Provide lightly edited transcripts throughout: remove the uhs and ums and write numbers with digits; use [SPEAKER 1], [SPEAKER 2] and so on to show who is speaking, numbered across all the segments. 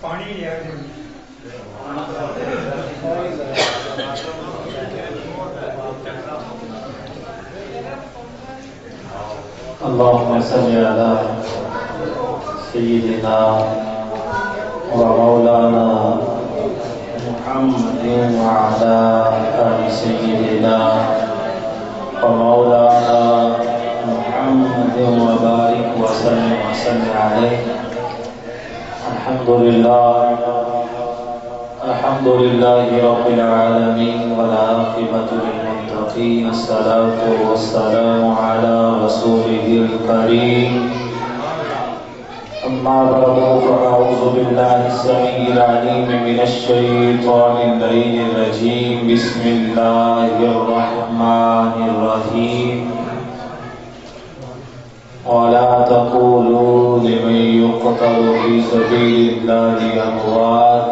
[SPEAKER 1] پانی لیا
[SPEAKER 2] اللهم صل على سيدنا ومولانا محمد وعلى آل سيدنا ومولانا محمد وبارك وسلم عليه. الحمد لله رب العالمين والعاقبة للمتقين. الصلاة والسلام على رسوله الكريم. أما بعد فأعوذ بالله السميع العليم من الشيطان اللعين الرجيم. بسم الله الرحمن الرحيم. ولا تقولوا لمن يقتل في سبيل الله أموات.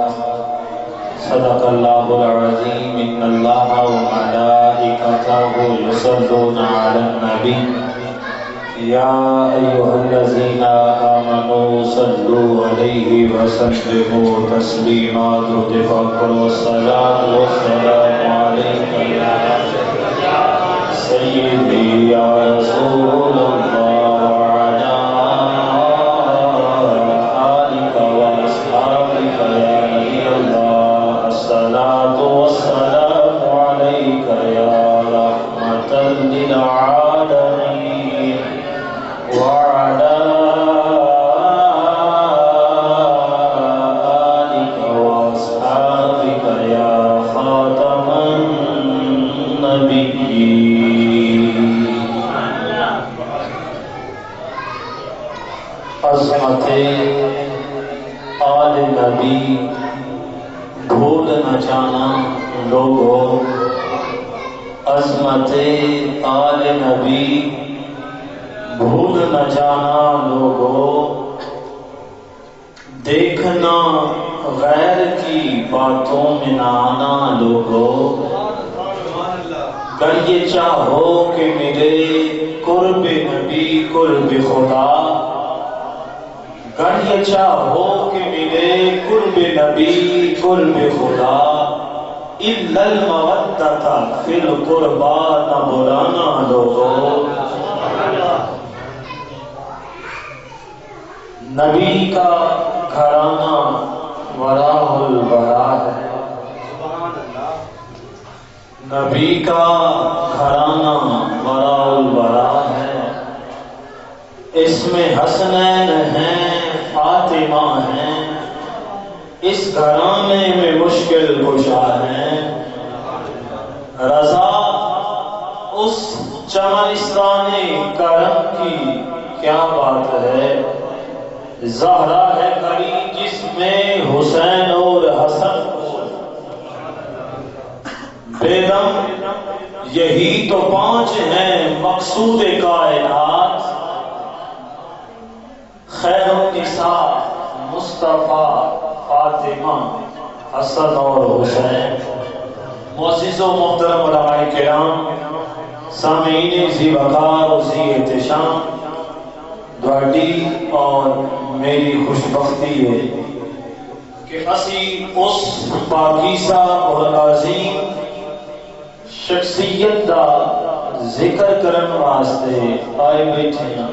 [SPEAKER 2] صدق الله العظيم. إن الله وملائكته يصلون على النبي يا أيها الذين آمنوا صلوا عليه وسلموا تسليما. والصلاة والسلام عليك يا سيدي يا رسول الله وعلى آلك وأصحابك يا نبي الله. الصلاة والسلام عليك يا رحمة للعالمين وعلى آلك وأصحابك يا خاتم النبيين. عظمت آل نبی بھول نہ جانا لوگوں. عظمت آل نبی بھول نہ جانا لوگوں. دیکھنا غیر کی باتوں میں نہ آنا لوگوں. گر یہ چاہو کہ میرے قرب نبی قرب خدا. گر یہ چاہو کہ میرے قرب نبی قرب خدا. اِلَّا الْمَوَدَّةَ فِي الْقُرْبَى نہ بلانا لوگوں. نبی کا گھرانہ وراء الورا ہے. نبی کا گھرانہ وراء الورا ہے. اس میں حسنین ہیں فاطمہ ہیں. اس گھرانے میں مشکل کشا ہیں. رضا اس چمنستان کرم کی کیا بات ہے. زہرا ہے کلی جس میں حسین اور حسن بیدم. یہی تو 5 ہیں مقصود کائنات. خیر النساء مصطفیٰ فاطمہ حسن اور حسین. معزز و محترم علماء کرام، سامعین ذی وقار و ذی احتشام، دعائی اور میری خوش بختی ہے کہ اسی اس پاکیزہ اور عظیم شخصیت دا ذکر کرن واسطے آئے بیٹھے ہیں.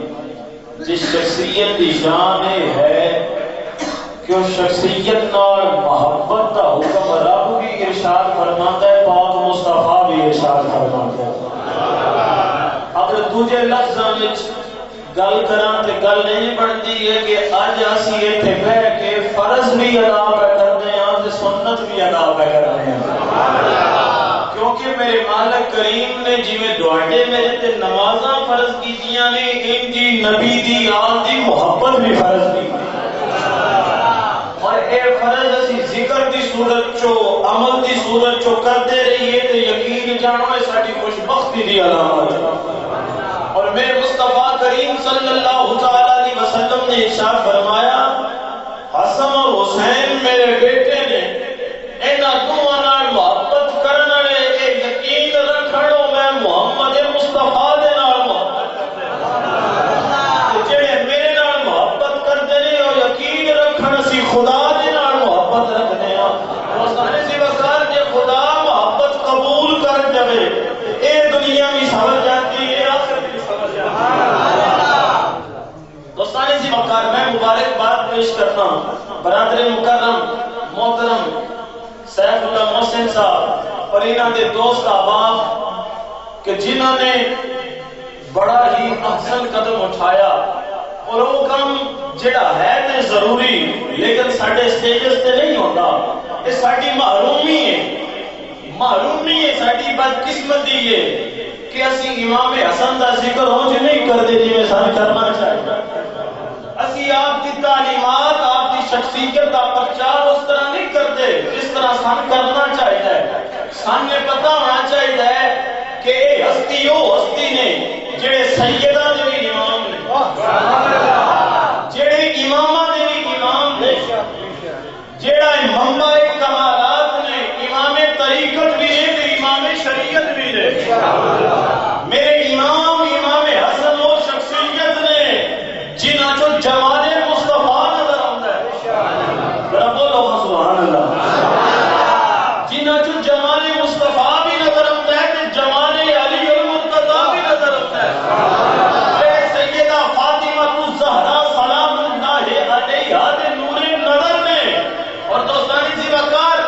[SPEAKER 2] جس شخصیت کی شان ہے کہ اس شخصیت نال محبت دا حکم رب بھی ارشاد فرماتا ہے، پاک مصطفیٰ بھی ارشاد فرماتا ہے. اگر دوجے لفظاں وچ گل کراں تے گل نہیں بنتی ہے کہ اج اسی ایتھے بیٹھ کے فرض بھی ادا کرتے ہیں تے سنت بھی ادا کرتے ہیں. کیونکہ میرے مالک کریم نے جویں دعاٹے میرے تے نمازاں فرض کیتیاں نے، انجی نبی دی آل دی محبت بھی فرض کی. اور اے فرض اسی ذکر دی صورت چو عمل دی صورت چو کرتے رہیے تے یقین جانو ہے ساڈی خوش بختی دی علامت. اور میرے مصطفیٰ کریم صلی اللہ علیہ وسلم نے ارشاد فرمایا، حسن اور حسین میرے بیٹے نے، انہاں دوواں نال محبت کرن والے اے یقین رکھو میں محمد مصطفیٰ دے نال محبت کردا ہاں. جڑے میرے نال محبت کردے نے او یقین رکھن اسی خدا دے نال کرنا برادر مکرم محترم سیف اللہ محسن صاحب اور انہوں نے دوست احباب کہ جنہوں نے بڑا ہی افضل قدم اٹھایا اور وہ کام جڑا ہے تے ضروری لیکن ساڈے سٹیجز تے نہیں ہوتا یہ ساڈی محرومی ہے ساڈی بدقسمتی ہے کہ اسی امام حسن دا ذکر ہو جو نہیں کرتے جی میں سن کرنا چاہیے اسی آپ کی تعلیمات آپ کی شخصیت کا پرچار اس طرح نہیں کرتے جس طرح سن کرنا چاہیے سن نے پتہ ہونا چاہیے کہ ہستی نے جڑے سیدہ دے بھی امام نے جڑے امامہ دے بھی امام نے جڑا منبع کمالات نے امام طریقت بھی ہے تے امام شریعت بھی ہے میرے امام حسن وہ شخصیت نے جنہاں چوں جمال مصطفیٰ نظر آتا ہے ذرا بولو سبحان اللہ جنہاں چوں جمال مصطفیٰ بھی نظر آتا ہے تے جمال علی المرتضیٰ بھی نظر آتا ہے اے سیدہ فاطمہ الزہرا سلام اللہ علیہا دے نور نظر نے اور دوستانی سی وقار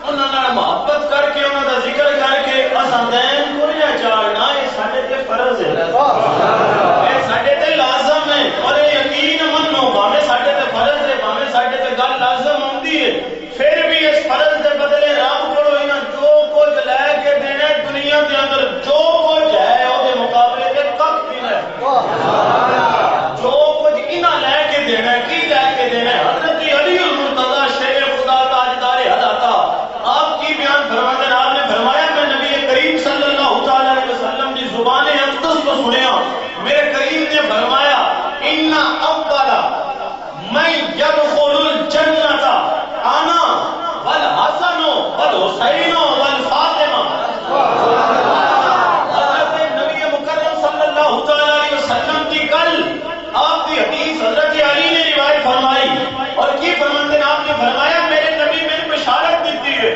[SPEAKER 2] انہاں نال محبت کر کے انہاں دا ذکر کر کے اساں دین کوئی نہ چاڑنا اے ساڈے تے فرض ہے اے ساڈے تے لازم ہے اور یقین منو بھاویں ساڈے تے فرض ہے بھاویں ساڈے تے گل لازم ہوندی ہے پھر بھی اس فرض دے بدلے رب کولوں انہاں جو کچھ لے کے دینا ہے دنیا دے اندر جو کچھ ہے او دے مقابلے تے کچھ بھی نہیں جو کچھ انہاں لے کے دینا ہے کی لے کے دینا ہے حضرت علی المرتضیٰ شیر خدا تاجدار ہدایتا آپ کی بیان فرماتے ہیں آپ نے فرمایا میں نبی کریم صلی اللہ تعالی علیہ وسلم کی زبان اقدس کو سنیا میرے کریم نے فرمایا ان اول من يدخل الجنۃ انا والحسن والحسین والفاطمہ حضرت نبی مکرم صلی اللہ تعالی علیہ وسلم کی کل آپ کی حدیث حضرت علی نے روایت فرمائی اور کی فرماتے ہیں آپ نے فرمایا میرے نبی میں بشارت دیتی ہے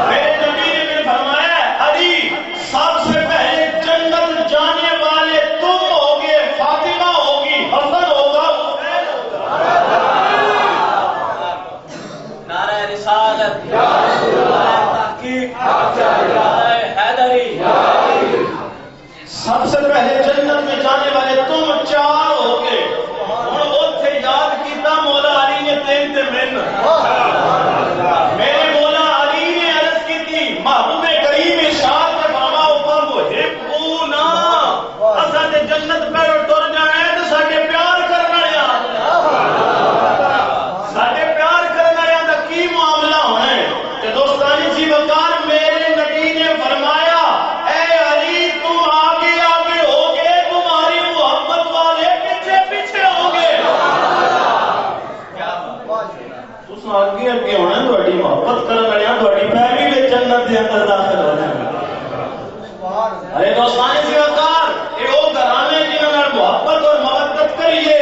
[SPEAKER 2] میرے نبی نے میں فرمایا علی سب سے پہلے جنت جانے والے تم ہوگے فاطمہ ہوگی حسن ہوگا حسین ہوگا
[SPEAKER 1] نعرہ رسالت نعرہ تحقیق نعرہ حیدری
[SPEAKER 2] سب سے پہلے جنت میں جانے والے تم چار ہوگے ہن اوتھے یاد کیتا مولا علی نے تین تے من میرے مولا علی نے عرض کی تھی محبوب کریم ارشاد کے فرما اوپر وہ ہبونا اساں تے جنت پہ ٹر جانا ہے تے ساڈے پیار کرنا ہے ساڈے پیار کرنا ہے دا کی معاملہ ہونا ہے تے دوستانی سی وقار میرے نبی نے فرمایا اے علی تم آگے آگے ہوگے تمہاری محبت والے پیچھے پیچھے ہوگے تساں آگے آگے ہونا ہے تہاڈی محبت کرن والے تہاڈی فیملی وچ جنت دے اندر داخل ہونا ہے ارے دوستانی سی وقار اے او گھرانے جنہاں نال محبت اور مودت کریے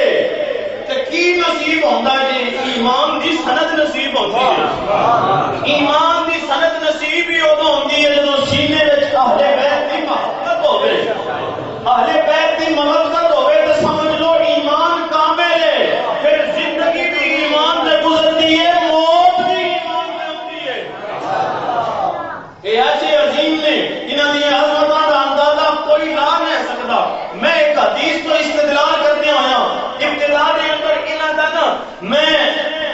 [SPEAKER 2] تے کی نصیب ہوندا جی ایمان دی سند نصیب ہوندی ہے ایمان دی سند نصیب ہی ادو ہوندی ہے جدوں سینے وچ اہل بیت دی محبت ہوے اہل بیت دی محبت ہوے تے سمجھ لو ایمان کامل ہے پھر زندگی بھی ایمان میں گزرتی ہے موت بھی ایمان میں ہوتی ہے اے ایسے عظیم نے انہاں دی عظمتاں دا اندازہ کوئی لا نہیں سکدا میں ایک حدیث تو استدلال کرنے آیا ابتدا دے اندر انہاں دا نا میں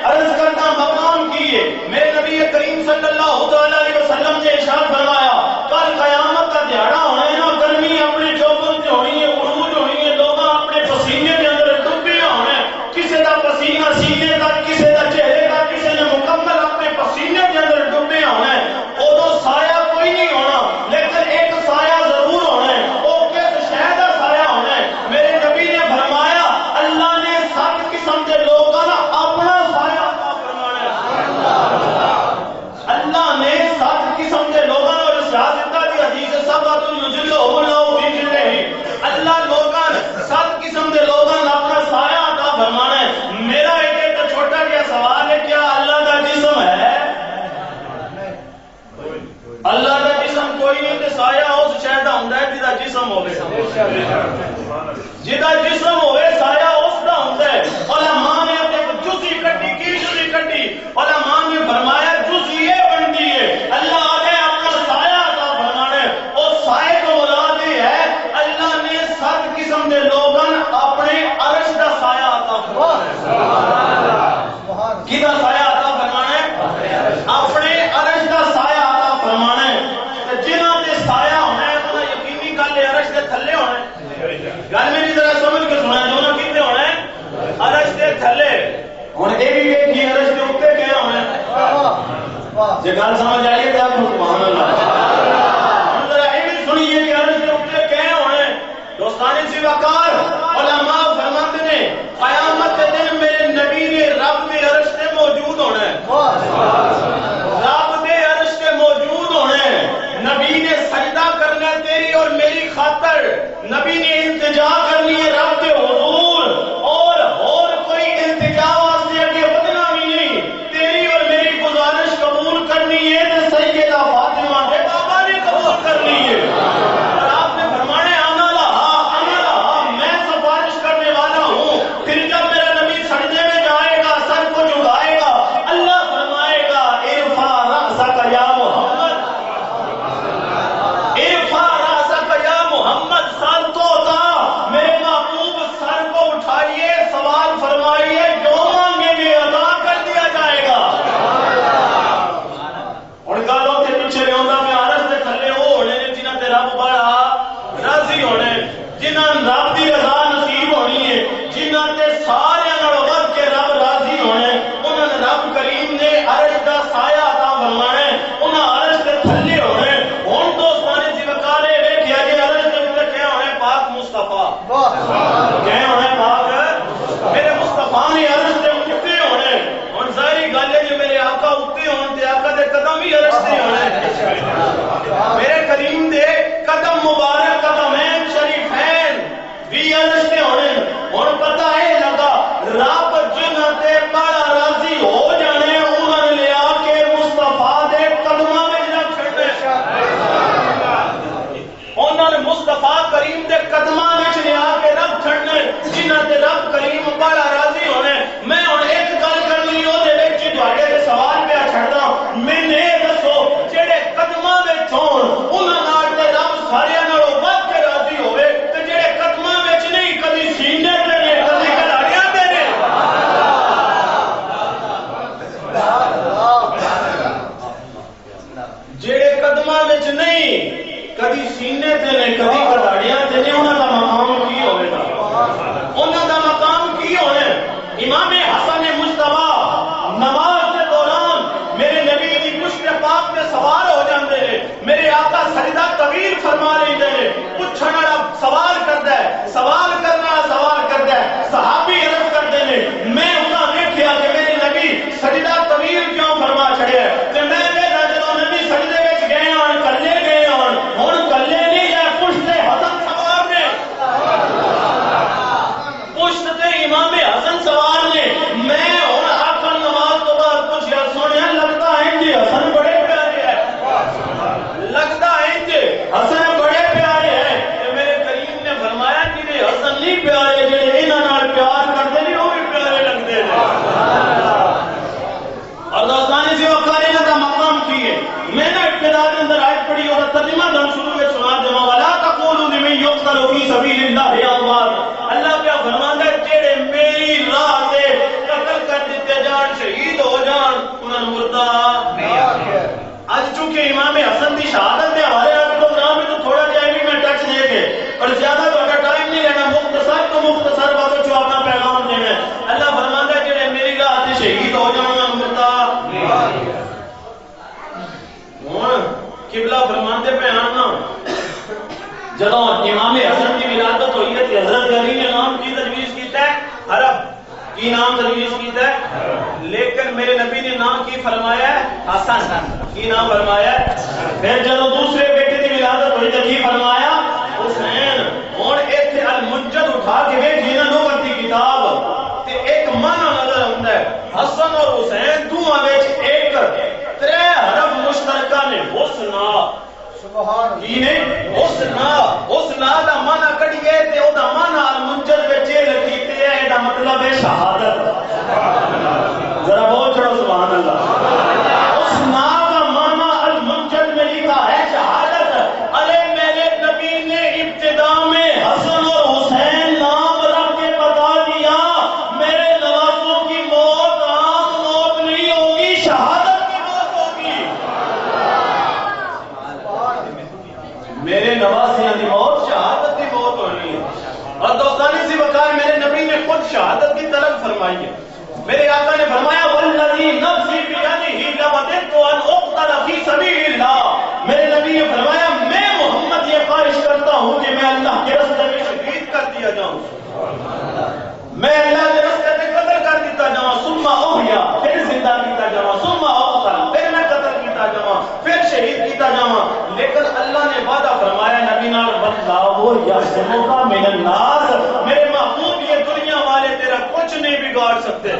[SPEAKER 2] عرض کرنا مقام کیے میرے نبی کریم صلی اللہ تعالی علیہ وسلم نے ارشاد فرمایا کل قیامت کا دیہاڑا ہونا ہے نا گرمی اپنے چوبر سے ہونی ہے عروج ہونی ہے لوگ اپنے پسینے کے اندر ڈوبے ہونا ہے کسی کا پسینہ سینے تک کسی کا چہرے تک کسی نے مکمل اپنے پسینے کے اندر ڈوبے ہونا ہے ادو سایہ کوئی نہیں ہونا لیکن ایک سایہ ضرور ہونا ہے وہ کس شے کا سایہ ہونا ہے میرے نبی نے فرمایا اللہ نے 7 قسم کے لوگوں کا اپنا سایہ عطا فرمانا ہے اللہ کدا سایہ عطا فرمانا ہے؟ اپنے عرش کا سایہ عطا فرمانا ہے۔ جنہاں تے سایہ ہونا ہے انہاں یقینی گل ہے عرش دے تھلے ہونا ہے۔ گل میری ذرا سمجھ کے سنا جو انہاں کتے ہونا ہے؟ عرش دے تھلے۔ ہن اے بھی ویکھی عرش دے اوپر کیا ہونا ہے؟ جے گل سمجھ آئی تے آپ سبحان اللہ۔ ہن ذرا اے بھی سنیے کہ عرش دے اوپر کیا ہونا ہے؟ دوستان سی وقار علماء فرماتے ہیں قیامت کے دن میرے نبی نے رب کے عرش سے موجود ہونا ہے۔ رب کے عرش سے موجود ہونا ہے۔ نبی نے سجدہ کرنا ہے تیری اور میری خاطر۔ نبی نے التجا کرنی ہے رب کے حضور اور کوئی التجا واسطے اگے بدنا بھی نہیں۔ تیری اور میری گزارش قبول کرنی ہے تو سیدہ فاطمہ کے بابا نے قبول کرنی ہے۔ اور آپ نے فرمایا میرے کریم دے قدم مبارک قدمین شریفین بھی عرشتے ہونے اور پتہ ہے لگا رب جنہ تے بڑا راضی ہو جانے انہوں نے لیا کے مصطفیٰ دے قدمہ میں جنہ چھڑنے انہوں نے مصطفیٰ کریم دے قدمہ میں لیا کے رب چھڑنے جنہ تے رب کریم بڑا راضی ہونے میں اور ایک گل کرنی ہو دے بیچی دوارے دے سوال پہ چھڑتا میں نے کدی سینے تے نے کدی کڑاڑیاں تے نے انہاں دا مقام کی ہوے گا انہاں دا مقام کی ہونے امام حسن مجتبی نماز کے دوران میرے نبی دی پشت پاک تے سوار ہو جاندے نے میرے آقا سجدہ طویل فرما لیندے نے پوچھن والا سوال کردا ہے سوال کردا ہے صحابی عرض کردے نے میں انہاں ویکھیا کہ میرے نبی سجدہ طویل کیوں فرما چھڑیا ہے تے میں کہدا جدوں نبی سجدے وچ گئے ہون کلے گئے ہون ہن کلے نہیں جائے پشت حسن سوار نے پشت تے امام حسن سوار نے میں ہن آخر نماز تو بعد پوچھیا سونیا لگتا ہے جی حسن بڑے پیارے ہیں لگتا ہے جی حسن بڑے پیارے ہیں کہ میرے کریم نے فرمایا کہ یہ حسن نہیں پیارے جڑے انہاں نال پیار کرتے نہیں وہ بھی پیارے لگتے ہیں اور دوستانی سے وقاری کا مقام کی ہے میں نے ابتدا کے اندر آیت پڑھی اور ترجمہ دن شروع میں سنا دوں ولا تقولوا لمن يقتل في سبيل الله اموات اللہ کیا فرماندا ہے جڑے میری راہ تے قتل کر دیتے جان شہید ہو جان انہاں نوں مردہ آج چونکہ امام حسن کی شہادت کے حوالے پروگرام میں تو تھوڑا جائے بھی میں ٹچ دے کے اور زیادہ تھوڑا ٹائم نہیں لینا مختصر باتوں جو اپنا پیغام دینا ہے اللہ فرماندا ہے جڑے میری راہ تے شہید ہو جان انہاں نوں مردہ قبلہ فرماندے پہ آنا جدوں امام حسن کی ولادت ہوئی ہے حضرت علی نے نام کی تجویز کیتا ہے حرب کی نام تجویز کیتا ہے لیکن میرے نبی نے نام کی فرمایا ہے حسن کی نام فرمایا ہے پھر جدوں دوسرے بیٹے کی ولادت ہوئی تو کی فرمایا حسین اور ایتھے المنجد اٹھا کے ویکھی نہ نبوت کی کتاب تے ایک معنی نظر آندا ہے حسن اور حسین دوواں وچ ایک ترے حرف مشترکہ نے حسنا سبحان کی نے حسنا دا معنی کڈیے تے او دا معنی المنجد وچ لکھیتے ہے دا مطلب ہے شہادت ذرا بول چھڑو سبحان اللہ حسنا کا معنی المنجد میں لکھا ہے شہادت ارے میرے نبی نے ابتدا میں حسن اور حسین نام رکھ کے بتا دیا میرے نوازوں کی موت عام موت دیا جاؤں میں اللہ کے راستے میں قتل کر دیتا جاؤں ثم احیا پھر زندہ کیتا جاؤں ثم اقتل پھر میں قتل کیتا جاؤں پھر شہید کیتا جاؤں لیکن اللہ نے وعدہ فرمایا نبی نال واللہ یعصمک من الناس میرے محبوب یہ دنیا والے تیرا کچھ نہیں بگاڑ سکتے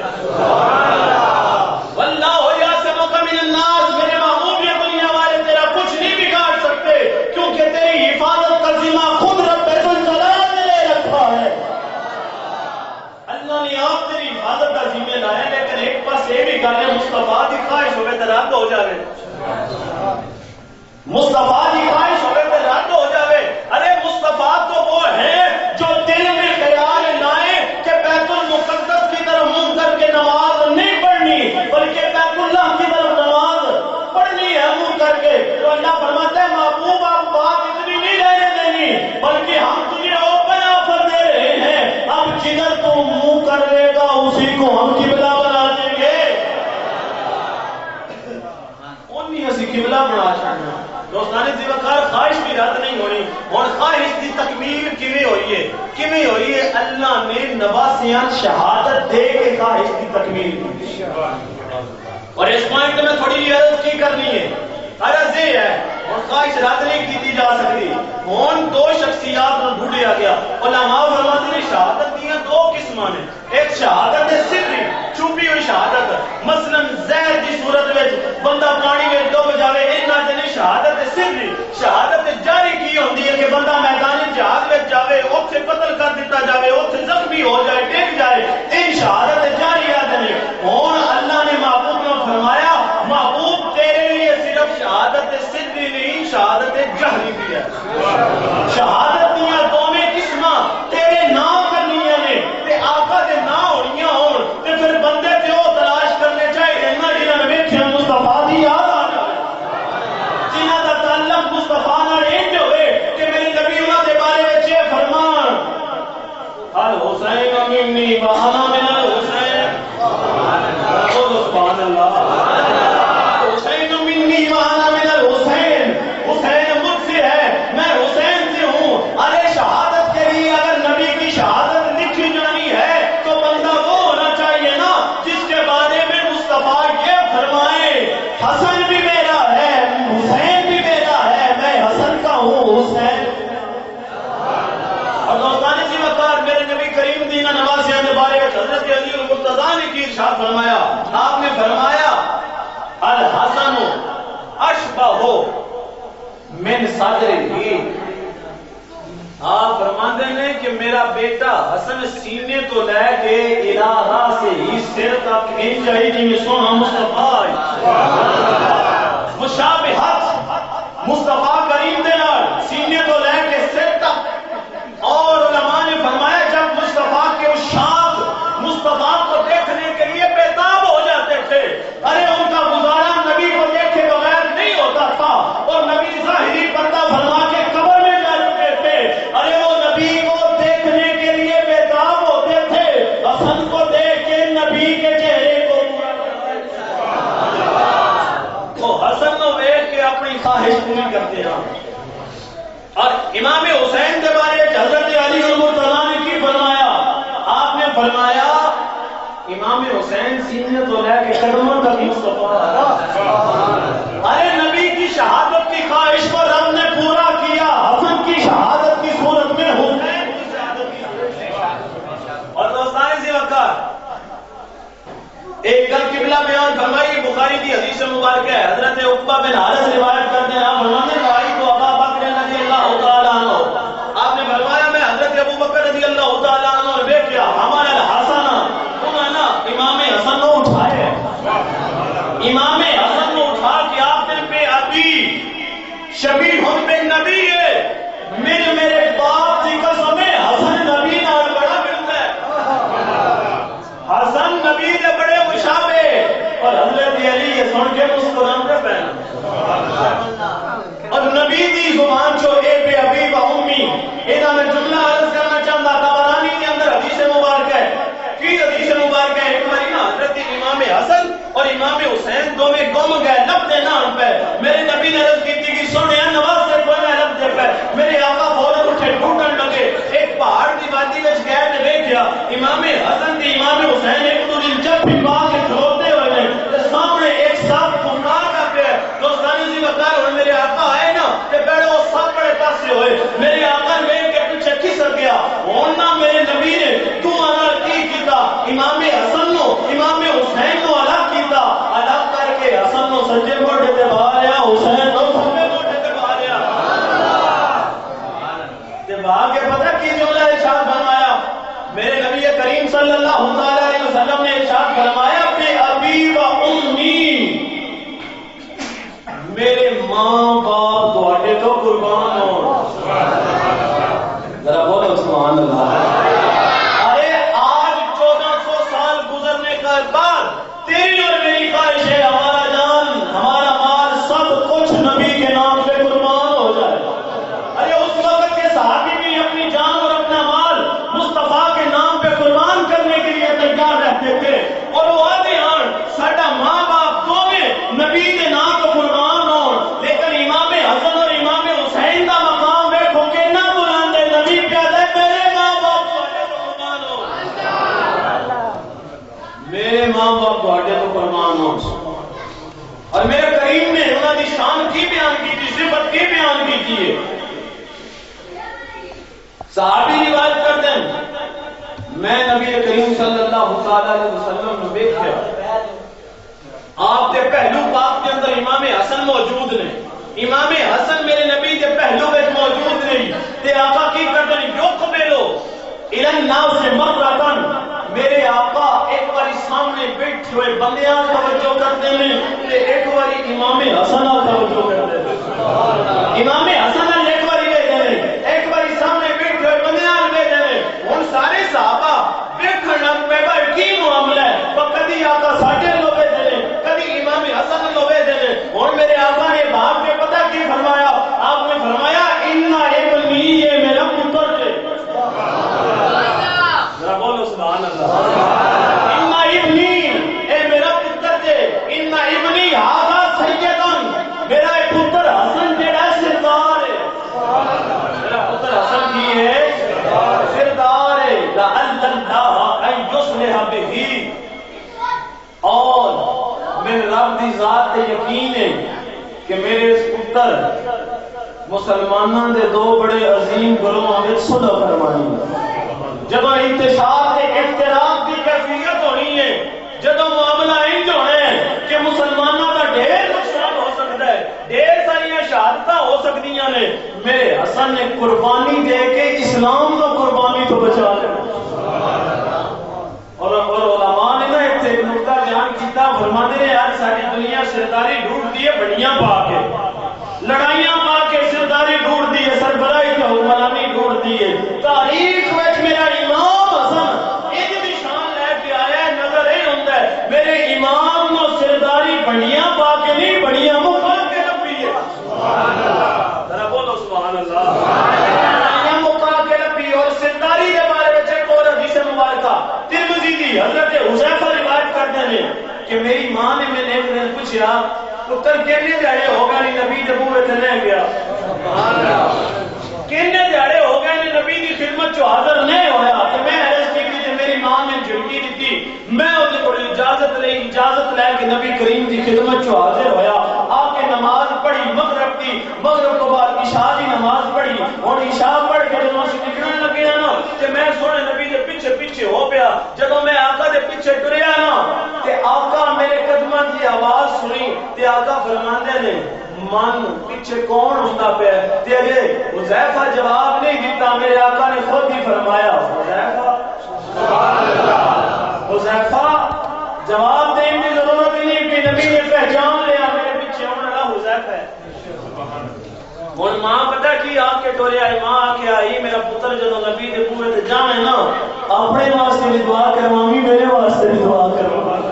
[SPEAKER 2] واللہ یعصمک من الناس میرے محبوب یہ دنیا والے تیرا کچھ نہیں بگاڑ سکتے کیونکہ تیری حفاظت کا ذمہ خود رب الجلال نے لے رکھا ہے اللہ نے آپ تیری حفاظت کا ذمہ لایا لیکن ایک پاس یہ بھی گانے مصطفیٰ کی خواہش ہوئے تو رد ہو جاوے مصطفیٰ کی خواہش ہوئے تو رد ہو جاوے ارے مصطفیٰ تو وہ ہے جو دل میں خیال لائے کہ بیت المقدس کی طرف منہ کر کے نماز نہیں پڑھنی بلکہ بیت اللہ کی طرف نماز پڑھنی ہے منہ کر کے تو اللہ فرماتا ہے محبوب آپ بات اتنی نہیں لینے دینی بلکہ ہم تجھے اوپن آفر دے رہے ہیں اب جدھر تو منہ کر لے گا اسی کو ہم قبلہ بنا دیں گے انہی اسی قبلہ بنا چھڑنا دوستانے سی وقار خواہش کی رد نہیں ہونی اور خواہش کی تکمیل کیویں ہوئی ہے اللہ نے نواسیاں شہادت دے کے خواہش کی تکمیل کی اور اس پوائنٹ میں تھوڑی سی عرض کی کرنی ہے عرض یہ ہے اور خواہش رد نہیں کی جا سکتی ہون دو شخصیات میں ڈھونڈیا گیا علماء فرماتے ہیں شہادت دیا دو قسماں نے ایک شہادت سری چھپی ہوئی شہادت مثلا زہر کی صورت میں بندہ پانی میں ڈوب جاوے انہاں جنے شہادت سری شہادت جاری کی ہوندی ہے کہ بندہ میدان جہاد میں جاوے اوتھے قتل کر دیتا جاوے اوتھے زخمی ہو جائے ڈگ جائے ان شہادت جاری آدھنے ہون اللہ نے محبوب میں فرمایا محبوب تیرے لیے صرف شہادت سری نہیں شہادت جہری بھی ہے شہادت دیا دوویں قسماں تیرے نام کرنیاں نے تے آقا دے نام ہونیاں ہون تے پھر بندے تے او تلاش کرنے چاہیے نہ جنہاں نے ویکھیا مصطفیٰ دی یاد آ جائے جنہاں دا تعلق مصطفیٰ نال انج ہوئے کہ میرے نبی انہاں دے بارے وچ یہ فرمان الحسین منی وانا من الحسین سبحان اللہ حسین منی وانا من الحسین حسین مجھ سے ہے میں حسین سے ہوں ارے شہادت کے لیے اگر نبی کی شہادت لکھی جانی ہے تو بندہ وہ ہونا چاہیے نا جس کے بارے میں مصطفیٰ یہ فرمائے حسن بھی میرا ہے حسین بھی میرا ہے میں حسن کا ہوں حسین اور دوستانی سی وقار میرے نبی کریم دینا نواسیان کے بارے میں حضرت علی المرتضیٰ نے کی ارشاد فرمایا آپ نے فرمایا الحسن اشبہ من صدر ہی آپ فرماندے ہیں کہ میرا بیٹا حسن سینے تو لے کے الہ سے ہی سر تک ان جائی جی میں سونا مصطفیٰ مشابہت مصطفیٰ کریم دے نال سینے تو لے کے سر تک اور علماء نے فرمایا جب مصطفیٰ کے اشاق مصطفیٰ کو دیکھنے کے لیے بیتاب ہو جاتے تھے ارے ان کا گزارا نبی کو دیکھے بغیر نہیں ہوتا تھا اور نبی ظاہری پردہ فرما کے قبر میں جا چکے تھے ارے وہ نبی کو دیکھنے کے لیے بیتاب ہوتے تھے حسن کو دیکھ کے نبی کے چہرے کو وہ حسن کو دیکھ کے اپنی خواہش پوری کرتے ہیں اور امام حسین کے بارے میں حضرت علی المرتضیٰ نے کی فرمایا آپ نے فرمایا امام حسین سینے تو لے کے قدموں تک مصطفیٰ ارے نبی کی شہادت کی خواہش کو رب نے پورا کیا حسن کی شہادت کی صورت میں حسین کی شہادت کی صورت میں اور دوستان سی وقت ایک گل قبلہ بیان فرمائی بخاری کی حدیث مبارک ہے حضرت عقبہ بن حارث روایت کرتے ہیں آپ فرماتے ہیں بھائی تو ابا بکر رضی اللہ تعالیٰ عنہ آپ نے فرمایا میں حضرت ابو بکر رضی اللہ تعالیٰ عنہ نے دیکھا ہمارا الحسن انہوں نے امام حسن کو اٹھائے امام حسن کو اٹھا کے آپ نے پہ ابھی شبیہ ہم پہ نبی ہے میرے باپ کی قسم ہے حسن نبی نال بڑا ملتا ہے حسن نبی نے بڑے مشابہ اور حضرت علی یہ سن کے مسکراتے پہنا اور نبی دی زبان جو اے بے ابی و امی انہاں میں جملہ عرض کرنا چاہتا طبرانی کے اندر حدیث مبارک ہے کی حدیث مبارک ہے ایک باری نا حضرت امام حسن اور امام حسین دونوں باپ تواڈے تو قربان ہو. اور میرے کریم نے انہاں دی شان کی بیان کی تھی, صفت کی بیان کی تھی. صحابی روایت کرتے ہیں میں نبی کریم صلی اللہ علیہ وسلم نے دیکھا آپ کے پہلو پاک کے اندر امام حسن موجود نے. امام حسن میرے نبی کے پہلو میں موجود نہیں تے آقا کی کرتے ہیں جو قبلو الان ناز مرتن. میرے آقا ایک باری سامنے بیٹھے ہوئے بندیاں توجہ کرتے ہیں تے ایک باری امام حسن توجہ کرتے ہیں. امام حسن ایک باری لے جائے, ایک باری سامنے بیٹھے ہوئے بندیاں لے جائے. ان سارے صحابہ دیکھن لگ پے بھائی کی معاملہ ہے, کدی آقا ساڈے لو بھیجے کدی امام حسن لو بھیجے. اور میرے آقا نے باپ کے پتہ کی فرمایا, آپ نے فرمایا انا ابنی, یہ میرا پتر ہے. ذرا بولو سبحان اللہ. انا ابنی, اے میرا پتر ہے. انا ابنی ھذا سیدن, میرا پتر حسن جڑا سردار ہے. میرا پتر حسن کی ہے سردار ہے. لعل اللہ ان یصلح بہ, اور میرے رب دی ذات تے یقین ہے کہ میرے اس پتر مسلمانوں دے دو بڑے عظیم گروہاں وچ صلح فرمانی. جدوں انتشار تے اختلاف دی کیفیت ہونی ہے, جدوں معاملہ انج ہونا ہے کہ مسلمانوں دا ڈھیر نقصان ہو سکتا ہے, ڈھیر ساری شہادتاں ہو سکدیاں نے, میرے حسن نے قربانی دے کے اسلام کو قربانی تو بچا لیا. اور علماء نے نا ایک نقطہ بیان کیتا, فرماتے ہیں یار ساری دنیا سرداری ڈھونڈتی ہے بڑیاں پا کے, لڑائیاں پا کے سرداری ڈھونڈتی ہے, سربراہی تے حکمرانی ڈھونڈتی ہے. تاریخ وچ میرا امام حسن ایک دی شان لے کے آیا ہے. نظر یہ ہوندا ہے میرے امام نو سرداری بڑیاں پا کے نہیں بڑیاں مکا کے لبھی ہے. سبحان اللہ, ذرا بولو سبحان اللہ. بڑیاں مکا کے لبھی. اور سرداری کے بارے میں ایک اور حدیث مبارکہ ترمذی دی حضرت حذیفہ روایت کرتے ہیں کہ میری ماں نے میں نے ایک دن پوچھا پتر کتنے دیہڑے ہو گئے نبی دے بوئے تے لے گیا. کتنے دیہڑے ہو گئے نبی دی خدمت چ حاضر نہیں ہویا. تے میں عرض کی تے میری ماں نے جھڑکی دتی, میں اودے کول اجازت لے کے نبی کریم دی خدمت چ حاضر ہویا. آ کے نماز پڑھی مغرب دی, مغرب تو بعد عشاء دی نماز پڑھی. اور عشاء پڑھ کے جدوں اسی نکلن لگے نا تے میں سونے نبی دے پیچھے پیچھے ہو پیا. جدوں میں آقا دے پیچھے ٹریا نا تے آقا میرے قدماں دی آواز سنی تے آقا فرماندے نے من پیچھے کون ہوندا پیا تے اگے حذیفہ جواب نہیں دیتا. میرے آقا نے خود ہی فرمایا حذیفہ, سبحان اللہ, حذیفہ جواب دینے کی ضرورت ہی نہیں کہ نبی نے پہچان لیا میرے پیچھے ہونے والا حذیفہ ہے. اور ماں پتہ کی آ کے ٹوریا ہے, ماں آ کے آئی میرا پتر جدوں نبی دے بوئے تے جانے نا اپنے واسطے بھی دعا کروامی, میرے واسطے بھی دعا کروامی,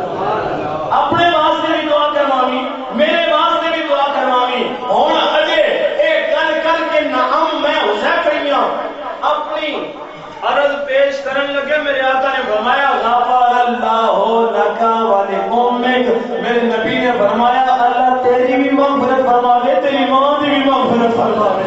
[SPEAKER 2] اپنے واسطے بھی دعا کروامی, میرے واسطے بھی دعا کروامی. ہن اجے ایک گل کر کے نام میں حذیفہ اپنی عرض پیش کرن لگے. میرے آقا نے فرمایا غفر اللہ لک ولقومک, میرے نبی نے فرمایا اللہ تیری بھی مغفرت فرماوے, تیری ماں کی بھی مغفرت فرماوے,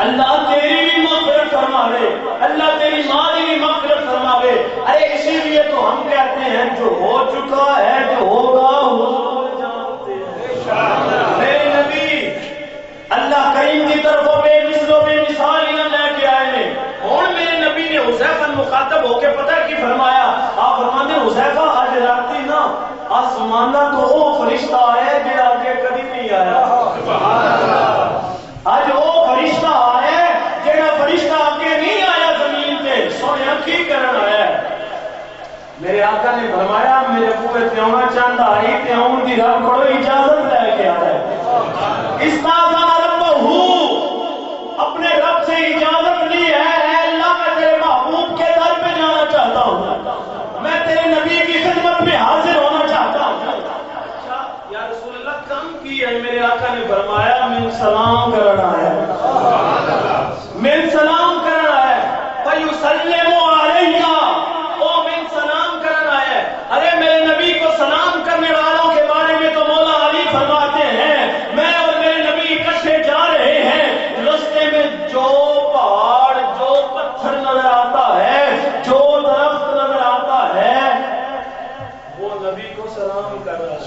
[SPEAKER 2] اللہ تیری بھی مغفرت فرماوے, اللہ تیری ماں کی بھی مغفرت فرماوے. ارے اسی لیے تو ہم کہتے ہیں جو ہو چکا ہے جو ہوگا حضور جانتے ہیں. میرے نبی اللہ کریم کی طرف بے مثل و بے مثال انہوں لے کے آئے ہیں. اور میرے نبی نے حذیفہ مخاطب ہو کے پتہ کی فرمایا, آپ فرماتے ہیں حذیفہ آج راتی نا آسمانہ تو وہ فرشتہ آیا جو آگے کبھی نہیں آیا. آج وہ فرشتہ آیا جڑا فرشتہ آگے نہیں آیا زمین پہ, سونے کی کرن آیا ہے. میرے آقا نے فرمایا میرے بوئے تے آنا چاہتا آئی تے آن دی رب کو اجازت لے کے آیا ہے. استاذن ربہ, اپنے رب سے اجازت لی ہے, اے اللہ میں تیرے محبوب کے در پہ جانا چاہتا ہوں, میں تیرے نبی کی خدمت میں حاضر ہونا چاہتا ہوں. یا رسول اللہ کم کی ہے. میرے آقا نے فرمایا من سلام کرنا ہے, من سلام کرنا ہے, فیسلم علیہ, او من سلام کرنا ہے. ارے میرے نبی کو سلام کرنے والوں کے بارے میں تو مولا علی فرماتے ہیں میں اور میرے نبی اکٹھے جا رہے ہیں, راستے میں جو پہاڑ جو پتھر نظر آتا ہے, جو درخت نظر آتا ہے,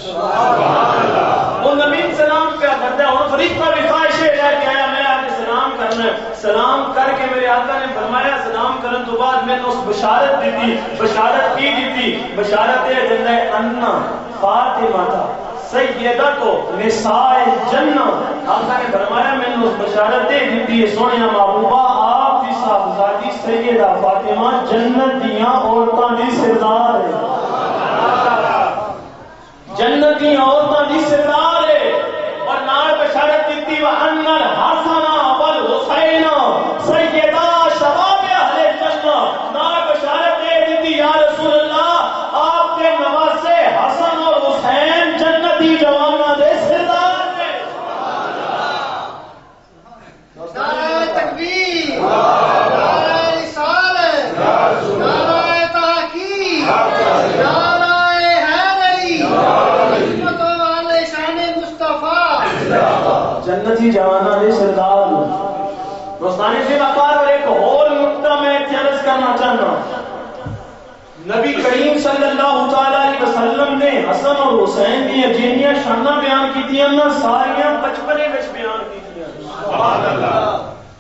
[SPEAKER 2] وہ نبی سلام کیا کرتا ہے، اور فرشتہ بھی خواہش لے کے آیا میں آگے سلام کرنا ہے، سلام کر کے میرے آقا نے فرمایا سلام کرنے تو بعد میں نے اس بشارت دیتی، بشارت کی دیتی، بشارت ہے جنہ انا فاطمہ تھا سیدہ کو نساء جنہ، آقا نے فرمایا میں نے اس بشارت دے دیتی ہے سونیا محبوبہ آپ کی صاحبزادی سیدہ فاطمہ جنت دیاں عورتاں دی سردار ہے، جنت دیاں عورتاں دی سردار ہے، اور نال بشارت دیتی وَأَنَّ الْحَسَنَ وَالْحُسَيْنَ سیدہ شباب اہل جنہ، نال بشارت دے دیتی یا رسول اللہ آپ کے نواسے حسن اور حسین جنتی جوانہ دے سردار نے۔
[SPEAKER 3] نعرہ تکبیر، نعرہ رسالت، نعرہ تحقیق، نعرہ حیدری، حکمت والے شان مصطفیٰ،
[SPEAKER 2] جنتی جوانہ دے سردار۔ دوستانی سے وقار اور ایک اور نقطہ میں عرض کرنا چاہتا ہوں، نبی کریم صلی اللہ تعالیٰ علیہ وسلم نے حسن اور حسین دی جنیاں شانہ بیان کی تھی انہاں ساریاں بچپنے وچ بیان کی تھی،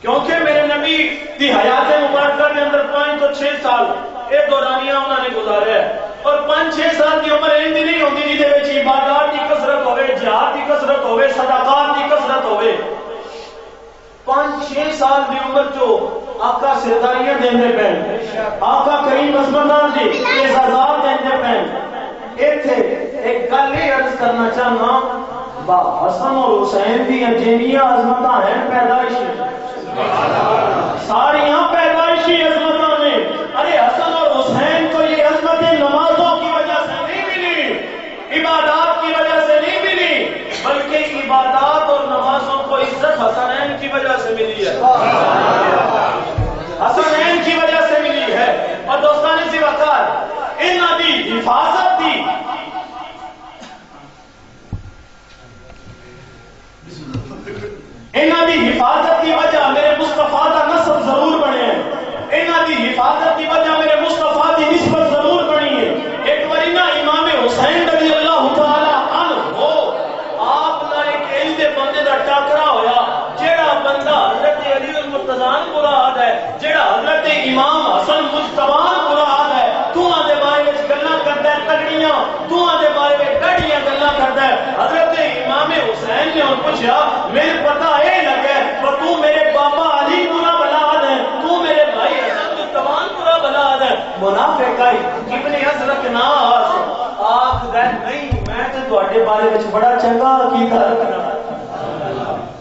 [SPEAKER 2] کیونکہ میرے نبی دی حیات مبارکہ کے اندر 5 تو 6 سال ایک دورانیاں انہوں نے گزارے ہیں، اور 5-6 سال کی عمر ایندی نہیں ہوندی جدے وچ عبادات دی کثرت ہوئے، جہاد دی کثرت ہوئے، صدقات دی کثرت ہوئے۔ 5-6 سال دی عمر جو آقا سرداریاں دیندے پین، آقا کریم عظمتاں دی اعزازات دیندے پین، ایتھے ایک گل یہ عرض کرنا چاہنا با حسن اور حسین دی جنیاں عظمتاں ہیں پیدائشی، ساریاں پیدائشی عظمتاں نے۔ ارے حسن اور حسین کو یہ عظمتیں نمازوں کی وجہ سے نہیں ملی، عبادات کی وجہ سے نہیں ملی، بلکہ عبادات اور نمازوں کو عزت حسنین کی وجہ سے ملی ہے، حسنین کی وجہ سے ملی ہے۔ اور دوستانی سی وقار انہاں دی حفاظت دی انہاں دی حفاظت کی وجہ میرے مصطفیٰ دا نسب ضرور بنے ہیں، انہاں دی حفاظت کی وجہ میرے مصطفیٰ دی نسبت ضرور بنی ہے۔ ایک بار نا امام حسین رضی اللہ تعالی عنہ ہو آپ نہ ایک ایندے بندے دا ٹاکرا ہویا جیڑا بندہ حضرت علی المرتضیٰ مراد ہے، جیڑا حضرت امام حسن مجتبی مراد ہے، دوہاں دے بارے وچ گلاں کردا ہے تگڑیاں، دوہاں دے بارے وچ ڈاڈیاں گلاں کردا ہے۔ حضرت امام حسین نے ان پوچھا میرے پتہ اے لگے پر تو میرے بابا علی برا بلاد ہے، تو میرے بھائی حسن مجتبی برا بلاد ہے۔ منافق آئی ابن حضرت ناس آخ دے نہیں میں تے تواڈے بارے وچ بڑا چنگا عقیدہ رکھنا،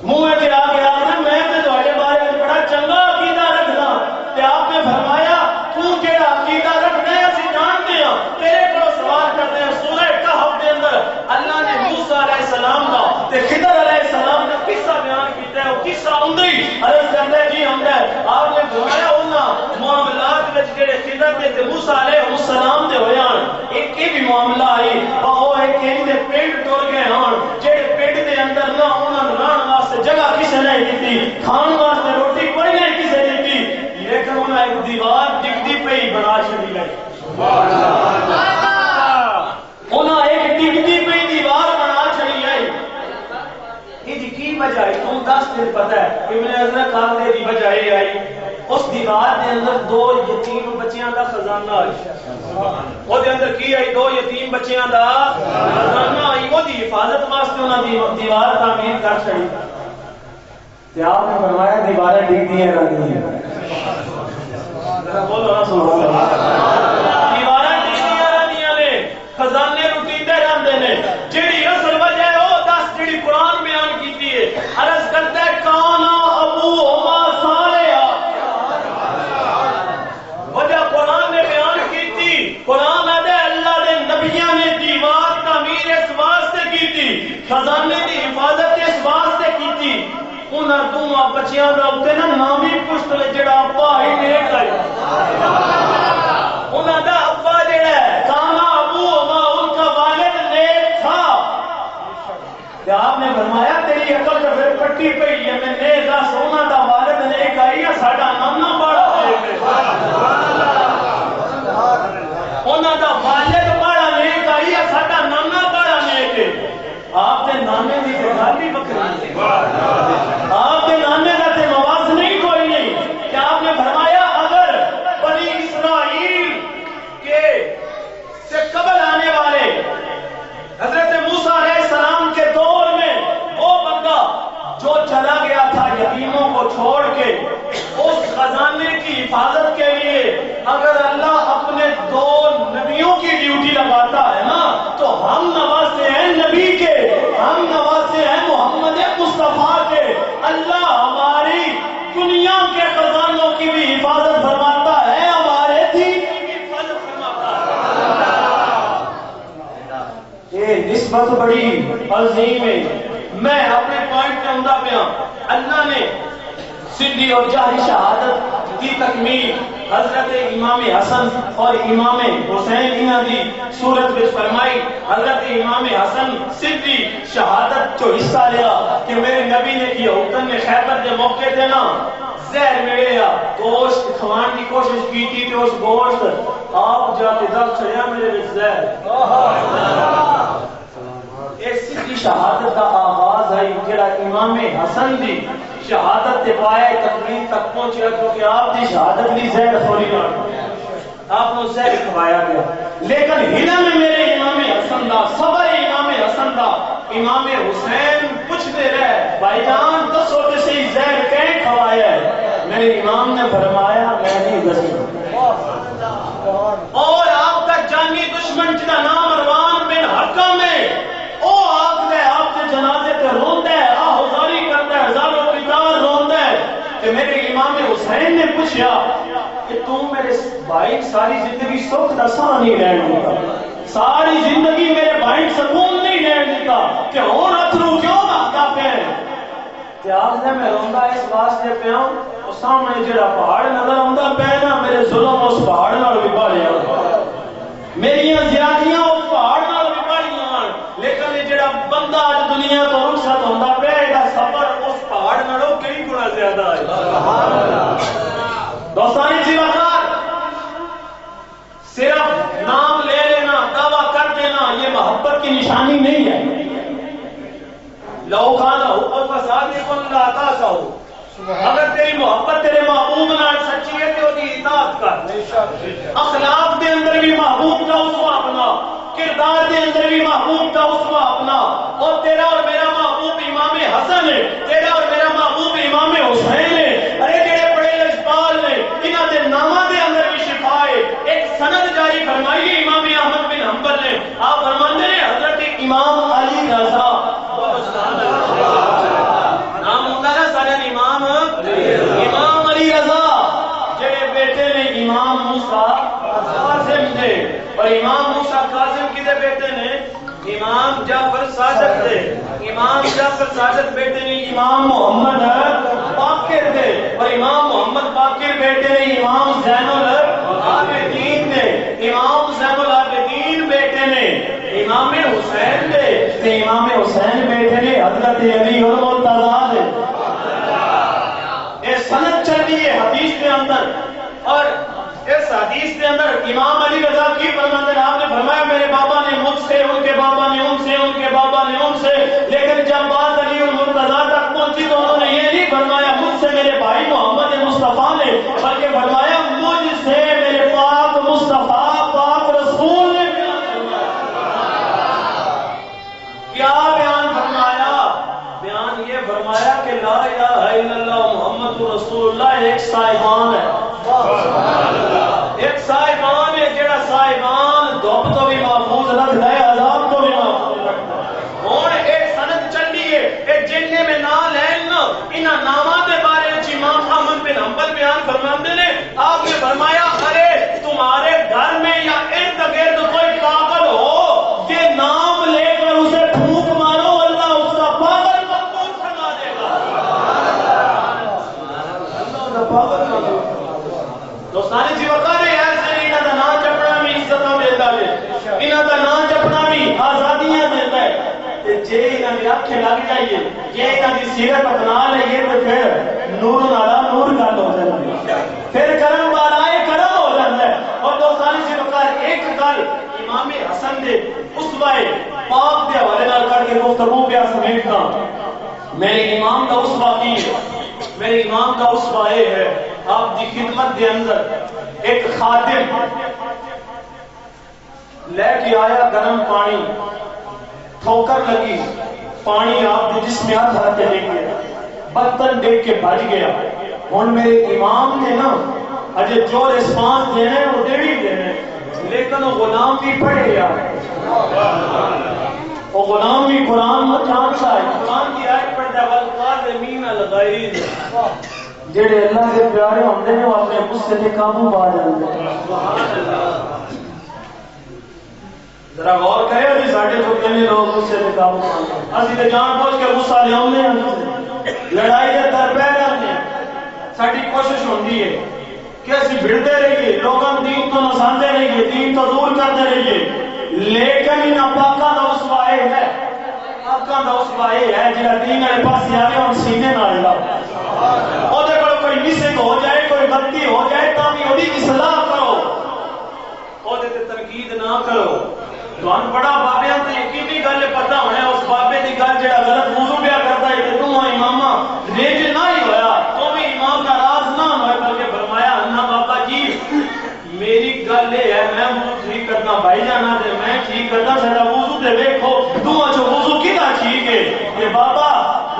[SPEAKER 2] منہ تے آ کے آخنا میں تے تواڈے بارے وچ بڑا چنگا عقیدہ رکھنا، تے آپ نے فرمایا تو جیڑا عقیدہ رکھنا ہے اسی جانتے ہیں، تیرے کو سوال کرتے ہیں۔ سورہ کہف دے اندر اللہ نے موسیٰ علیہ السلام دا تے خضر علیہ السلام دا قصہ بیان کیتا ہے، وہ قصہ اندر ہی عرض کرتا ہے جی ہوندا ہے۔ آپ نے فرمایا انہاں معاملات وچ جڑے خضر تے موسیٰ علیہ السلام دے ہوئے ہن ایک بھی معاملہ آئی او ایک دے پنڈ ٹر گئے ہن جڑے پنڈ دے اندر نہ انہاں نوں رہن واسطے جگہ کسے نے دتی، کھان واسطے روٹی کوئی نہیں کسے دتی، لیکن انہاں ایک دیوار ڈگدی پئی بنا چھڑی ہے، انہاں ایک ڈگدی پئی دیوار بنا چھڑی ہے۔ یہ کی وجہ ہے تم 10 دن پتہ ہے ابن حضرت کہتے دی وجہ یہ آئی اس دیوار دے اندر 2 یتیم بچیاں دا خزانہ آئی، وہ دے اندر کی آئی 2 یتیم بچیاں دا خزانہ آئی، وہ دی حفاظت واسطے انہاں دی دیوار تعمیر کر چھڑی، تے آپ نے فرمایا دیواریں ڈگ دی ہیں رنگ دی بولو نا سبحان اللہ، دیواریں ڈگ دی ہیں نے خزانے لٹیندے رہندے نے۔ جڑی اصل وجہ ہے وہ 10 جڑی قرآن بیان کیتی ہے، عرض کرتا ہے کانا ابوہما صالحا، وجہ قرآن نے بیان کیتی، قرآن ہے اللہ دے نبیاں نے دیوار تعمیر اس واسطے کیتی، خزانے دی حفاظت اس واسطے کیتی، انہاں دوواں بچیاں دا اوتے نا نامی پشت لے جڑا ابا ہی نیک آئی، انہاں دا ابا جڑا ہے کانا ابوہما ان کا والد نیک تھا۔ آپ نے فرمایا تیری عقل تو پھر پٹی پئی ہے، میں نے دس انہاں دا والد نیک آئی یا ساڈا نانا بڑا نیک ہے، انہاں دا والد بڑا نیک آئی یا ساڈا نانا بڑا نیک ہے۔ اللہ ہماری دنیا کے خزانوں کی بھی حفاظت فرماتا ہے، ہمارے دین کی بھی حفاظت فرماتا ہے۔ یہ نسبت بڑی عظیم ہے۔ میں اپنے پوائنٹ میں عمدہ پہ اللہ نے سدھی اور جاہی شہادت کی تکمیل حضرت امام حسن اور امام حسین انہاں دی صورت وچ فرمائی۔ حضرت امام حسن سدھی شہادت جو حصہ لیا کہ میرے نبی نے کی حکم میں خیبر کے موقع تے نا زہر ملیا گوشت کھوان کی کوشش کی تھی تو اس گوشت آپ جا کے دل چڑیا میرے وچ زہر۔ اس سدھی شہادت کا آغاز ہے جڑا امام حسن دی شہادت تے پائے تقریر تک پہنچیا، کیونکہ آپ دی شہادت بھی زہر خوری نہ آپ کو زہر کھوایا گیا۔ لیکن علم میرے امام حسن دا، صبر امام حسن دا، امام حسین پوچھتے رہے بھائی جان دسو کہ صحیح زہر کہیں کھوایا ہے؟ میرے امام نے فرمایا میں نہیں دسوں۔ اور آپ کا جانی دشمن جدا نام مروان بن حکم ہے، او آپ دے آپ کے جنازے تے روندہ ہے، آہوزاری کرتا ہے، ہزاروں قطار روندہ ہے کہ میرے امام حسین نے پوچھا کہ تم میرے بھائی ساری زندگی سکھ دا ساں نہیں رہن دیتا، ساری زندگی میرے بھائی سکون نہیں رہن دیتا کہ ہون اترو کیوں بھاگتا پہ ہے؟ کہ آپ نے میں روندہ اس واسطے پہ ہوں اور سامنے جڑا پہاڑ نظر آمدہ پہ نا میرے ظلم اس پہاڑ نال بھی بڑھیا، میری زیادتیاں اس پہاڑ نال بھی بڑھیاں، لیکن یہ جڑا بندہ آج دنیا تو رخصت ہوندا پیا ہے سفر اس پہاڑ نالوں کئی گنا زیادہ ہے۔ دوستانی جی وقار صرف نام لے لینا دعویٰ کر دینا یہ محبت کی نشانی نہیں ہے۔ لو کھانا حکم فساد کن لا تاسو، اگر تیری محبت تیرے محبوب نال سچی ہے تو دی اطاعت کر، اخلاق دے اندر بھی محبوب کا اسوہ اپنا، کردار دے اندر بھی محبوب کا اسوہ اپنا، اور تیرا اور میرا محبوب امام حسن ہے، تیرا اور میرا محبوب امام حسین ہے۔ ارے جڑے بڑے لجپال نے انہاں دے نامہ دے اندر بھی شفا ہے۔ ایک سند جاری فرمائیے امام احمد بن حنبل نے، آپ فرماتے ہیں حضرت امام علی رضا، نام ہوتا نا سارے امام علی رضا جڑے بیٹے نے امام موسیٰ قاسم تھے، اور امام موسیٰ قاسم کدے بیٹے نے امام جعفر صادق تھے، امام جعفر صادق بیٹے نے امام محمد باقر تھے، اور امام محمد باقر بیٹے نے امام زین العابدین تھے، امام زین العابدین بیٹے نے امام حسین تھے، امام حسین بیٹے نے حضرت علی اور مرتضیٰ تھے۔ یہ سند چل رہی ہے حدیث کے اندر، اور اس حدیث کے اندر امام علی رضا کی فرماتے ہیں آپ نے فرمایا میرے بابا نے مجھ سے، ان کے بابا نے ان سے، ان کے بابا نے ان سے، لیکن جب بات علی اور مرتضیٰ تک پہنچی تو انہوں نے یہ نہیں فرمایا مجھ سے میرے بھائی محمد مصطفیٰ نے، بلکہ فرمایا مجھ سے میرے پاک مصطفیٰ پاک رسول نے۔ کیا بیان فرمایا؟ بیان یہ فرمایا کہ لا الہ الا اللہ محمد رسول اللہ ایک صاحبان ہے، ایک صاحبان ہے جڑا صاحبان دھوپ تو بھی محفوظ رکھتا ہے، عذاب تو بھی محفوظ رکھتا ہے۔ اور ایک سند چل رہی ہے ایک جننے میں نام لینا انہاں نامہ دے بارے امام احمد بن حنبل بیان فرماتے ہیں آپ نے فرمایا ارے تمہارے گھر میں یا ارد گرد کوئی پاگل ہو یہ نام لے کر اسے پھونک مارو اللہ اس کا پاگل مقبول فرما دے گا۔ دوستانی جی وقارے ایسے انہاں دا نام جپنا بھی عزتاں دیتا ہے، انہاں دا نام جپنا بھی آزادیاں دیتا ہے۔ جے انہاں دی آنکھیں لگ جائیے، جے انہاں دی سیرت اپنا لئیے تو پھر نور نالا نور گل ہو جاتا ہے، پھر کرم والائے کرم ہو جاتا ہے۔ اور دوستانی جی وقار ایک گل امام حسن دے اسوہ پاک دے حوالے نال کر کے گفتگو پیا سمیٹنا، میرے امام کا اسوہ کی ہے، میرے امام کا اسوہ یہ ہے آپ دی خدمت دے اندر ایک خادم لے کے آیا گرم پانی، ٹھوکر لگی، پانی آپ کے جسم میں ہاتھ رکھ کے لے گیا، برتن دیکھ کے بھج گیا۔ ہن میرے امام نے نا اجے جو ریسپانس دینے وہ دیڑی دینے، لیکن وہ غلام بھی پڑھے گیا، وہ غلام بھی قرآن میں جانتا ہے، قرآن کی آیت پڑھتا ہے والقادر
[SPEAKER 1] الظالمین الغائرین
[SPEAKER 2] جڑے اللہ کے پیارے ہوندے نے وہ اپنے غصے تے قابو پا جاندے ہیں۔
[SPEAKER 1] سبحان اللہ۔
[SPEAKER 2] ذرا غور کرے ابھی ساڈے تو کنے لوگ غصے تے قابو پاندے ہیں، اسی تے جان بوجھ کے غصہ لیاوندے ہیں، لڑائی دے در پہ جاندے ہیں۔ ساڈی کوشش ہوندی ہے کہ اسی بھڑدے رہیے، لوگاں دین تو نساندے رہیے، دین تو دور کرتے رہیے، لیکن انہاں پاکاں دا اسوا اے ہے، پاکاں دا اسوا اے ہے جڑا دین والے پاسے آوے ہن سینے نال لا او دے کول کوئی مسنگ ہو جائے، کوئی غلطی ہو جائے تاں بھی اودی اصلاح کرو، او دے تے تنقید نہ کرو۔ تھانوں بڑا بابیاں تے یقینی گل پتہ ہونا ہے، اس بابے دی گل جڑا غلط وضو پیا کردا ہے تے توں اماماں ریج نہ ہی ہویا، تو بھی امام کا راز نہ ہوئے، بلکہ فرمایا انہاں بابا جی میری گل یہ ہے میں وضو ٹھیک کرنا بھائی جانا تے میں ٹھیک کرنا ساڈا وضو تے ویکھو توں اچھو وضو کیدا ٹھیک ہے کہ بابا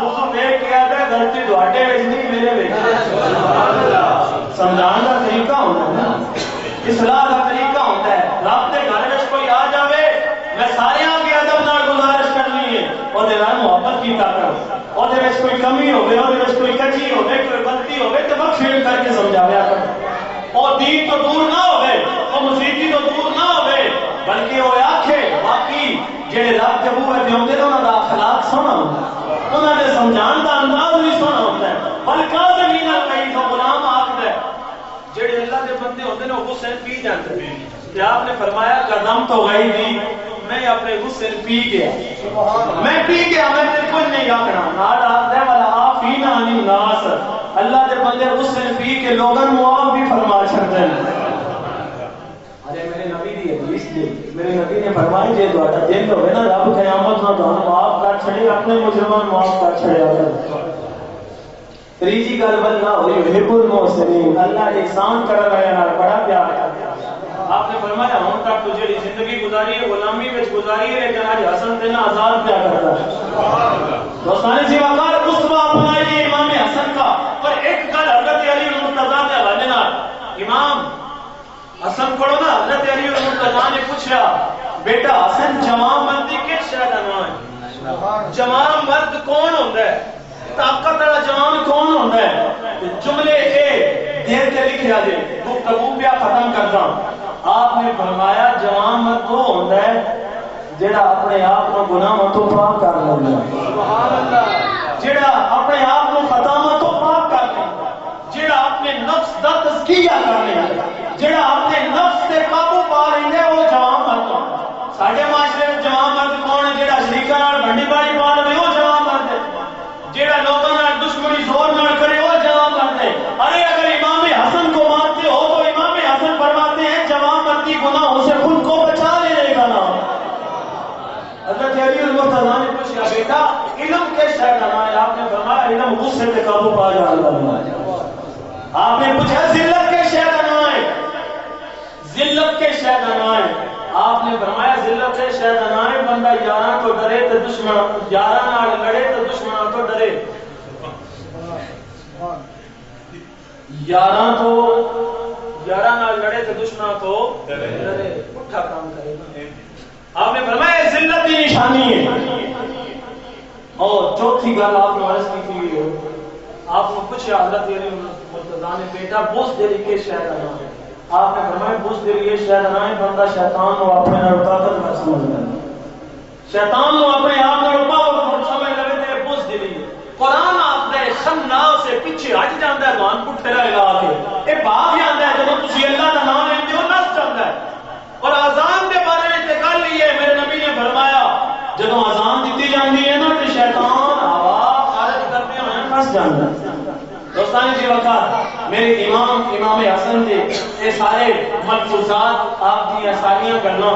[SPEAKER 2] وضو دیکھ کے آدھا غلطی تواڈے وچ نہیں میرے وچ۔ سبحان اللہ۔ سمجھان دا طریقہ ہوندا ہے نا، اصلاح دا طریقہ ہوندا ہے۔ رب دے گھر وچ کوئی آ جاوے میں سارے آگے ادب نال گزارش کرنی ہے او دے نال محبت کیتا کر، او دے وچ کوئی کمی ہوے، او دے وچ کوئی کچی ہوے، کوئی غلطی ہوے تے بخشش کر کے سمجھاویا کر، اور دین تو دور نہ ہوئے، اور مسیحی تو دور نہ ہوئے، بلکہ وہ آکھے واقعی جڑے رب کے بوئے دے ہوندے نے انہاں دا اخلاق سونا ہوندا ہے، انہاں دے سمجھان دا انداز بھی سونا ہوندا ہے، بلکہ زمین القیس غلام آکھدا ہے جڑے اللہ دے بندے ہوندے نے وہ غصے پی جاندے ہیں، کہ آپ نے فرمایا قدم تو گئی دی میں اپنے غصے پی گیا، میں پی گیا، میں بالکل نہیں آکھنا نال آکھدا ہے والا عافینا عن الناس، اللہ دے بندے غصے پی کے لوگاں معاف بھی فرما چھڑدے ہیں۔ ارے میرے نبی دی حدیث دی، میرے نبی نے فرمایا جے تہاڈا دل ہوے نا رب قیامت نوں تانوں معاف کر چھڑے، اپنے مجرمان معاف کر چھڑیا کر۔ تیجی گل بندہ ہوئی حب المحسنین، اللہ احسان کرن والے نال بڑا پیار کردا ہے۔ آپ نے فرمایا ہن تک تو جڑی زندگی گزاری ہے غلامی وچ گزاری ہے، لیکن اج حسن تے نا آزاد کیا کرتا ہے۔ سبحان اللہ۔ دوستان جی وقار اسوہ اپنائیے امام حسن کا، اور ایک گل حضرت علی المرتضیٰ کے حوالے نال امام حسن پڑھو نا، حضرت علی المرتضیٰ نے پوچھا بیٹا حسن جماع مردی کس شے دا نام ہے؟ جماع مرد کون ہوندا ہے؟ طاقت والا جوان کون ہوندا ہے؟ جملے اے دیر تے لکھیا جے گفتگو پیا ختم کردا۔ آپ نے فرمایا جوان مرد وہ ہوندا ہے جڑا اپنے آپ کو گناہوں تو پاک کر لیندا ہے۔ سبحان اللہ۔ جڑا اپنے آپ کو خطاواں تو پاک کر لیندا، جڑا اپنے نفس دا تزکیہ کر لیندا، جڑا اپنے نفس تے قابو پا لیندا ہے وہ جوان مرد ہوندا ہے۔ ساڈے معاشرے وچ جوان مرد کون ہے؟ جڑا شریکاں نال بھنڈی باری پا لے وہ جوان مرد ہے، جڑا لوگوں نال دشمنی زور نال کرے وہ جوان مرد ہے۔ ارے اگر امام حسن کو مانتے ہو تو امام حسن فرماتے ہیں جوان مردی گناہوں سے خود کو بچا لینے کا نام۔ حضرت علی المرتضیٰ نے پوچھا بیٹا علم کس شے کا نام ہے؟ آپ نے فرمایا علم غصے پہ قابو پا جانے کا نام ہے۔ آپ نے پوچھا ذلت کس شے کا نام ہے؟ ذلت کس شے کا نام ہے؟ آپ نے فرمایا ذلت کس شے کا نام ہے بندہ یاراں تو ڈرے تے دشمن، یاراں نال لڑے تے دشمناں تو ڈرے، یاراں نال لڑے تے دشمناں تو ڈرے، اٹھا کام کرے گا۔ آپ نے فرمایا ذلت کی نشانی ہے۔ اور چوتھی گل آپ نے عرض کی تھی، آپ نے پوچھا حضرت علی مرتضیٰ نے بیٹا بزدلی کس شے کا نام ہے؟ آپ نے فرمایا بزدلی یہ شے کا نام ہے بندہ شیطان کو اپنے نال طاقت محسوس کرے، شیطان کو اپنے آپ نال پاور سمجھ لے تے بزدلی۔ قرآن آخدا ہے خنا سے پیچھے ہٹ جاندا ہے دھان پٹھے لا لا کے، اے بھاگ جاندا ہے جب تسی اللہ دا نام لیندے ہو نس جاندا ہے۔ اور اذان دے بارے میں تے گل یہ ہے میرے نبی نے فرمایا جدوں اذان دتی جاندی ہے نا تے شیطان ہوا خارج کرتے ہوئے پھس جاندا ہے۔ دوستان جی وقت میرے امام حسن دے یہ سارے ملفوظات آپ دی آسانیاں گلاں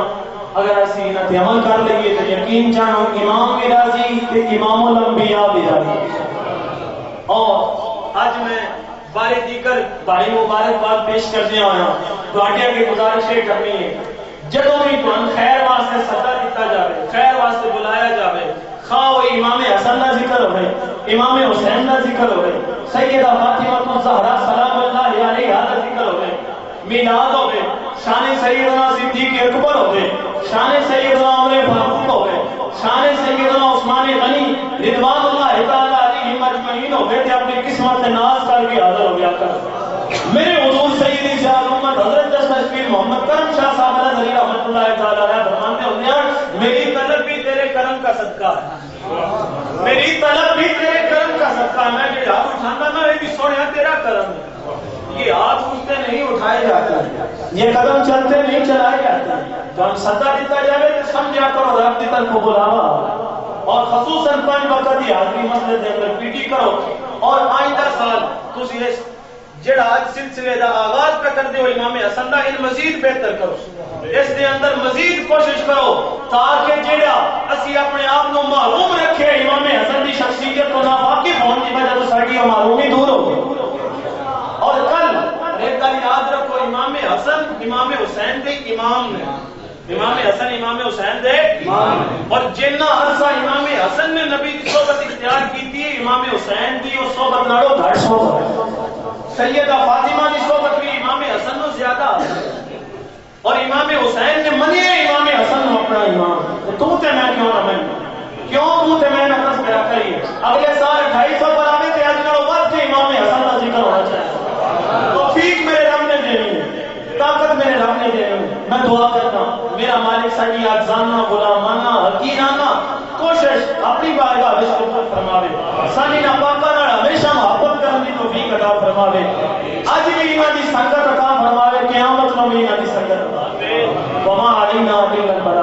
[SPEAKER 2] اگر اسی انہاں تے عمل کر لئیے تو یقین جانو امام بھی راضی تے امام الانبیاء بھی راضی۔ اور آج میں بارے دیگر بھائی مبارکباد پیش کرنے آیا، تواڈے اگے گزارش یہ کرنی ہے جدوں بھی تمہیں خیر واسطے صدا دیتا جاوے، خیر واسطے بلایا جاوے، خواہ وہ امام حسن کا ذکر ہوئے، امام حسین کا ذکر ہوئے، سیدہ فاطمہ الزہرا سلام اللہ علیہا کا ذکر ہوئے، میلاد ہوئے، شان سیدنا صدیق اکبر ہوئے، شان سیدنا عمر فاروق ہوئے، شان سیدنا عثمان غنی رضوان اللہ تعالی علیہم اجمعین حاضر ہو گیا کر میرے حضور سیدی شاہ محمد حضرت تشفیر محمد کرم شاہ صاحب علیہ رحمۃ اللہ تعالی علیہ فرماتے ہوتے ہیں میری طلب بھی تیرے کرم کا صدقہ ہے میری طلب بھی تیرے کرم کا صدقہ ہے میں جو ہاتھ اٹھانا نا یہ بھی سونے تیرا کرم ہے یہ ہاتھ اٹھتے نہیں اٹھائے جاتے یہ قدم چلتے نہیں چلائے جاتے تو ہم صدقہ دیتا جائے تو سمجھا کرو رب کی طرف بلاوا اور خصوصاً 5 وقت کی حاضری مسجد کے اندر پیٹی کرو اور آئندہ سال تسی اس جڑا آج سلسلے دا آغاز پہ کر دے ہو امام حسن دا ان مزید بہتر کرو اس دے اندر مزید کوشش کرو تاکہ جڑا اسی اپنے آپ کو معلوم رکھے امام حسن دی شخصیت کو ناواقف ہونے کی وجہ تو ساری معلومی دور ہو اور کل ایک گل یاد رکھو امام حسن امام حسین دے امام نے امام حسن امام حسین دے اور جنہ عرصہ امام حسن نے نبی کی صحبت اختیار کی تھی امام حسین دی اور صحبت نالو گھٹ صحبت سیدہ فاطمہ کی صحبت بھی امام حسن نے زیادہ اور امام حسین نے منی امام حسن نے اپنا امام تو تے میں کیوں نہ میں کیوں تو تے میں نہ کس کرا کری اگلے سال 250 پر آوے تے اج نالو ود امام حسن کا ذکر ہونا چاہیے توفیق میرے رب نے دینی طاقت میرے رب نے دینی میں دعا کرتا ہوں میرا مالک ساری آجزانہ غلامانہ حقیرانہ کوشش اپنی بارگاہ وچ قبول فرماوے سانی نہ پاکاں نال ہمیشہ محبت کرن دی توفیق عطا فرماوے اج بھی انہاں دی سنگت عطا فرماوے قیامت نوں بھی انہاں دی سنگت عطا وما علینا الا